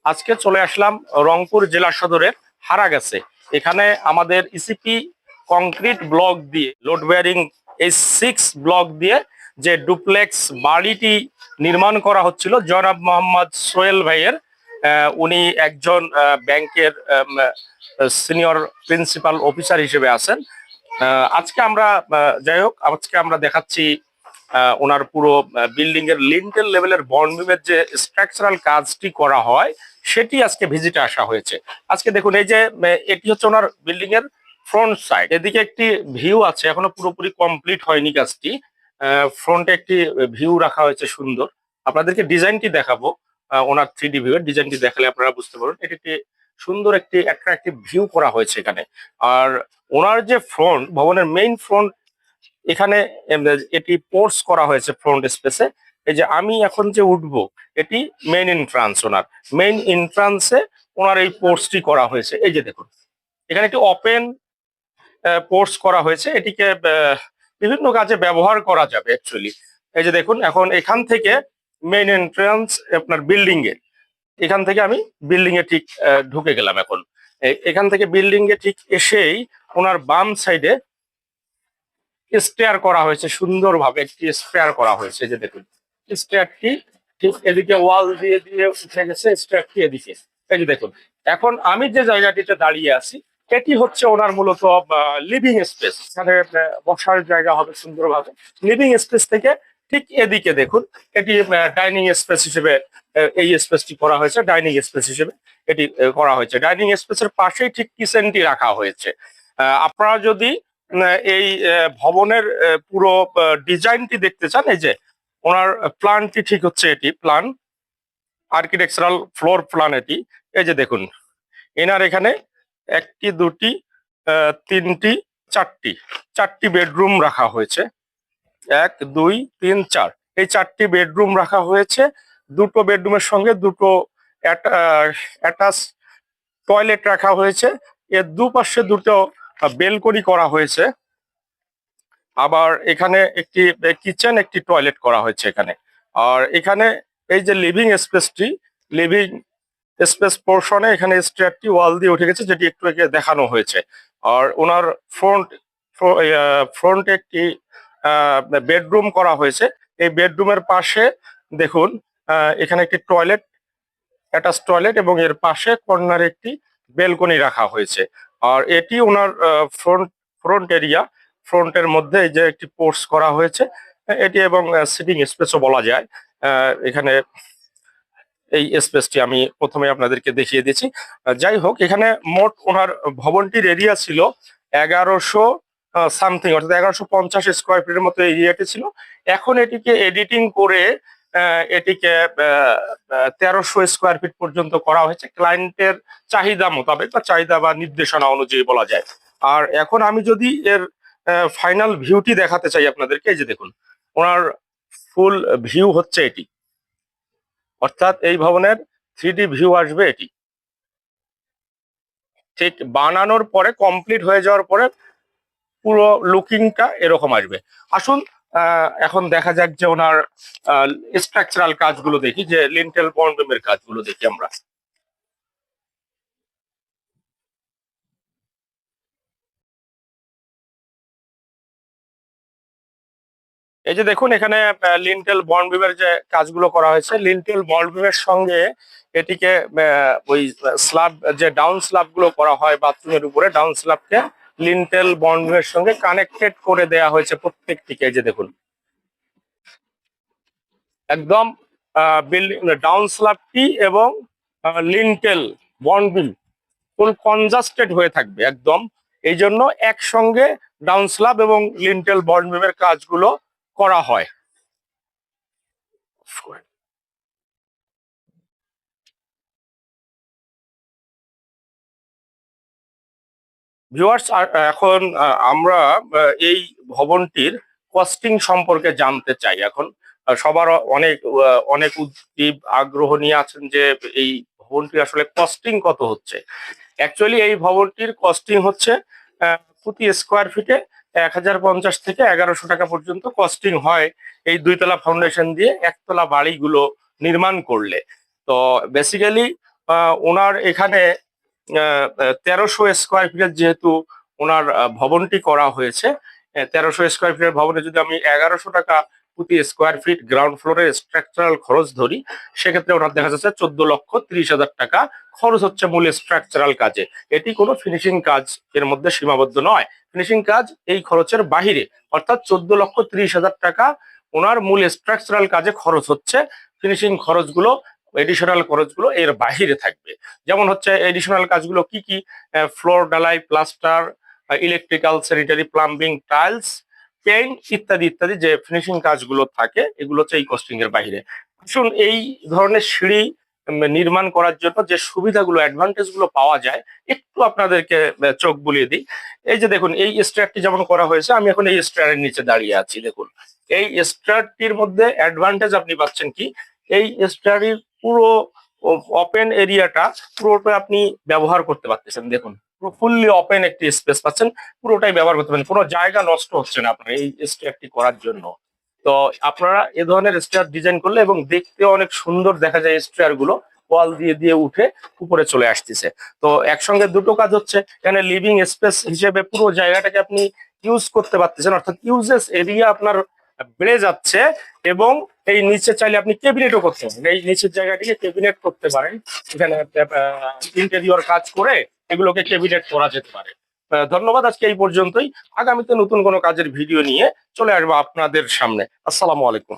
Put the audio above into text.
আজকে চলে আসলাম রংপুর জেলা সদরের হারাগাছে। এখানে আমাদের ইসিপি কংক্রিট ব্লক দিয়ে লোড বেয়ারিং এই 6 ব্লক দিয়ে যে ডুপ্লেক্স বাড়িটি নির্মাণ করা হচ্ছিল জনাব মোহাম্মদ সোহেল ভাইয়ের। উনি একজন ব্যাংকের সিনিয়র প্রিন্সিপাল অফিসার হিসেবে আছেন। আজকে আমরা যাই হোক, আজকে আমরা দেখাচ্ছি ওনার পুরো বিল্ডিং এর লিন্টেল লেভেলের বন্ড বিমের যে স্ট্রাকচারাল কাজটি করা হয় সেটি আজকে ভিজিটে আসা হয়েছে। আজকে দেখুন, এই যে এটি হচ্ছে ওনার বিল্ডিং এর ফ্রন্ট সাইড। এদিকে একটি ভিউ আছে, এখনো পুরোপুরি কমপ্লিট হয়নি কাজটি। ফ্রন্টে একটি ভিউ রাখা হয়েছে সুন্দর। আপনাদেরকে ডিজাইনটি দেখাবো। ওনার 3D ভিউ এর ডিজাইনটি দেখালে আপনারা বুঝতে পারবেন এটি একটি সুন্দর একটি অ্যাট্রাকটিভ ভিউ করা হয়েছে এখানে। আর ওনার যে ফ্রন্ট, ভবনের মেইন ফ্রন্ট, এখানে এটি পোর্স করা হয়েছে ফ্রন্ট স্পেসে। এই যে আমি এখন যে উঠবো, এটি মেইন এন্ট্রান্স। ওনার মেইন এন্ট্রান্সে ওনার এই পোর্সটি করা হয়েছে। এই যে দেখুন, এখানে একটি ওপেন পোর্স করা হয়েছে। এটিকে বিভিন্ন কাজে ব্যবহার করা যাবে অ্যাকচুয়ালি। এই যে দেখুন, এখন এখান থেকে মেইন এন্ট্রান্স আপনার বিল্ডিং এ, এখান থেকে আমি বিল্ডিং এ ঠিক ঢুকে গেলাম। এখন এখান থেকে বিল্ডিং এ ঠিক এসেই ওনার বাম সাইডে স্টেয়ার করা হয়েছে, সুন্দরভাবে একটি স্টেয়ার করা হয়েছে। যে দেখুন, স্টেয়ারটি ঠিক এদিকে ওয়াল দিয়ে দিয়ে উঠে গেছে, স্টেয়ারটি এদিকে। এই যে দেখুন, এখন আমি যে জায়গাটিতে দাঁড়িয়ে আছি এটি হচ্ছে ওনার মূলত লিভিং স্পেস। এখানে বসার জায়গা হবে সুন্দরভাবে। লিভিং স্পেস থেকে ঠিক এদিকে দেখুন, এটি ডাইনিং স্পেস হিসেবে এই স্পেসটি করা হয়েছে। ডাইনিং স্পেস হিসেবে এটি করা হয়েছে। ডাইনিং স্পেসের পাশেই ঠিক কিচেনটি রাখা হয়েছে। আপনারা যদি এই ভবনের পুরো ডিজাইনটি দেখতে চান, এই যে ওনার প্ল্যানটি ঠিক হচ্ছে, এটি প্ল্যান, আর্কিটেকচারাল ফ্লোর প্ল্যান এটি। এই যে দেখুন, এনার এখানে একটি, দুটি, তিনটি, চারটি বেডরুম রাখা হয়েছে। 1 2 3 4, এই 4টি বেডরুম রাখা হয়েছে। দুটো বেডরুমের সঙ্গে দুটো অ্যাটাচ টয়লেট রাখা হয়েছে। এর দুপাশে দুটো বেলকনি করা হয়েছে। আবার এখানে একটি কিচেন, একটি টয়লেট করা হয়েছে এখানে। আর এখানে এই যে লিভিং স্পেসটি, লিভিং স্পেস পোর্শনে এখানে স্টেয়ারটি ওয়াল দিয়ে উঠে গেছে, যেটি একটু আগে দেখানো হয়েছে। আর ওনার ফ্রন্ট একটি বেডরুম করা হয়েছে। এই বেডরুমের পাশে দেখুন, এখানে একটি টয়লেট, অ্যাটাচ টয়লেট, এবং এর পাশে কর্নারে একটি বেলকনি রাখা হয়েছে। আর এটি ওনার ফ্রন্ট এরিয়া। ফ্রন্টের মধ্যে এই যে একটি পোর্স করা হয়েছে এটি, এবং সিটিং স্পেসও বলা যায়। এখানে এই স্পেসটি আমি প্রথমে আপনাদেরকে দেখিয়ে দিয়েছি। যাই হোক, এখানে মোট ওনার ভবনটির এরিয়া ছিল 1100 সামথিং, অর্থাৎ 1150 স্কোয়ার ফিটের মতো এরিয়াটি ছিল। এখন এটিকে এডিটিং করে এটিকে 1300 স্কোয়ার ফিট পর্যন্ত করা হয়েছে, ক্লায়েন্টের চাহিদা মোতাবেক বা চাহিদা বা নির্দেশনা অনুযায়ী বলা যায়। আর এখন আমি যদি এর ফাইনাল ভিউটি দেখাতে চাই আপনাদেরকে, এই যে দেখুন, ওনার ফুল ভিউ হচ্ছে এটি। অর্থাৎ এই ভবনের 3D ভিউ আসবে এটি। ঠিক বানানোর পরে, কমপ্লিট হয়ে যাওয়ার পরে পুরো লুকিংটা এরকম আসবে। আসুন এখন দেখা যাক যে ওনার স্ট্রাকচারাল কাজগুলো দেখি, যে লিন্টেল বন্ড বিমের কাজগুলো দেখি আমরা। এই যে দেখুন, এখানে লিন্টেল বন্ড বিমের যে কাজগুলো করা হয়েছে, লিন্টেল বন্ড বিমের সঙ্গে এটিকে ওই স্ল্যাব, যে ডাউন স্ল্যাব গুলো করা হয় বাথরুমের উপরে, ডাউন স্ল্যাবকে লিন্টেল বন্ড বিমের সঙ্গে কানেক্টেড করে দেয়া হয়েছে প্রত্যেকটিকে। এই যে দেখুন, একদম বিল্ডিং ডাউন স্ল্যাবটি এবং লিন্টেল বন্ড বিম ফুল কনজাস্টেড হয়ে থাকবে একদম। এই জন্য একসঙ্গে ডাউন স্ল্যাব এবং লিন্টেল বন্ড বিমের কাজগুলো করা হয়। ভিউয়ার্স, এখন আমরা এই ভবনটির কস্টিং সম্পর্কে জানতে চাই। এখন সবার অনেক উদ্দীপ আগ্রহ নিয়ে আছেন যে এই ভবনটি আসলে কস্টিং কত হচ্ছে। অ্যাকচুয়ালি এই ভবনটির কস্টিং হচ্ছে প্রতি স্কোয়ার ফিটে 1050 থেকে 1100 টাকা পর্যন্ত কস্টিং হয় এই 2 তলা ফাউন্ডেশন দিয়ে একতলা বাড়িগুলো নির্মাণ করলে। তো বেসিক্যালি ওনার এখানে 1300 স্কোয়ার ফিটের যেহেতু ওনার ভবনটি করা হয়েছে, 1300 স্কোয়ার ফিটের ভবনে যদি আমি 1100 টাকা প্রতি স্কোয়ার ফিট গ্রাউন্ড ফ্লোরের স্ট্রাকচারাল খরচ ধরি, সেক্ষেত্রে ওনার দেখা যাচ্ছে 14,30,000 টাকা খরচ হচ্ছে মূল স্ট্রাকচারাল কাজে। এটি কোনো ফিনিশিং কাজ এর মধ্যে সীমাবদ্ধ নয়, ফিনিশিং কাজ এই খরচের বাহিরে, অর্থাৎ 14,30,000 টাকা ওনার মূল স্ট্রাকচারাল কাজে খরচ হচ্ছে। ফিনিশিং খরচগুলো, এডিশনাল খরচগুলো এর বাহিরে থাকবে। যেমন হচ্ছে এডিশনাল কাজগুলো কি কি: ফ্লোর ঢালাই, plaster, electrical, sanitary, plumbing, tiles, paint ইত্যাদি ইত্যাদি যে ফিনিশিং কাজগুলো থাকে, এগুলো হচ্ছে এই কস্টিং এর বাহিরে। আসুন, এই ধরনের সিঁড়ি নির্মাণ করার জন্য যে সুবিধাগুলো, অ্যাডভান্টেজ গুলো পাওয়া যায়, একটু আপনাদেরকে চোখ বুলিয়ে দিই। এই যে দেখুন, এই স্ট্যারটি যেমন করা হয়েছে, আমি এখন এই স্ট্যারের নিচে দাঁড়িয়ে আছি। দেখুন, এই স্ট্যারটির মধ্যে অ্যাডভান্টেজ আপনি পাচ্ছেন কি, এই স্ট্যারের পুরো ওপেন এরিয়াটা পুরোটা আপনি ব্যবহার করতে পারতেছেন। দেখুন, পুরো ফুললি ওপেন একটি স্পেস পাচ্ছেন, পুরোটাই ব্যবহার করতে পারেন, কোনো জায়গা নষ্ট হচ্ছে না আপনার এই স্ট্যারটি করার জন্য। তো আপনারা এ ধরনের স্ট্যার ডিজাইন করলে, এবং দেখতে অনেক সুন্দর দেখা যায় স্ট্যার গুলো, ওয়াল দিয়ে দিয়ে উঠে উপরে চলে আসতেছে। তো একসঙ্গে দুটো কাজ হচ্ছে, এখানে লিভিং স্পেস হিসেবে পুরো জায়গাটাকে আপনি ইউজ করতে পারতেছেন, অর্থাৎ ইউজেস এরিয়া আপনার বেড়ে যাচ্ছে। এবং এই নিচে চাইলে আপনি ক্যাবিনেটও করতে পারেন, এই নিচের জায়গাটিকে ক্যাবিনেট করতে পারেন, এখানে ইন্টেরিয়র কাজ করে এগুলোকে ক্যাবিনেট করা যেতে পারে। ধন্যবাদ, আজকে এই পর্যন্তই। আগামীতে নতুন কোনো কাজের ভিডিও নিয়ে চলে আসবো আপনাদের সামনে। আসসালামু আলাইকুম।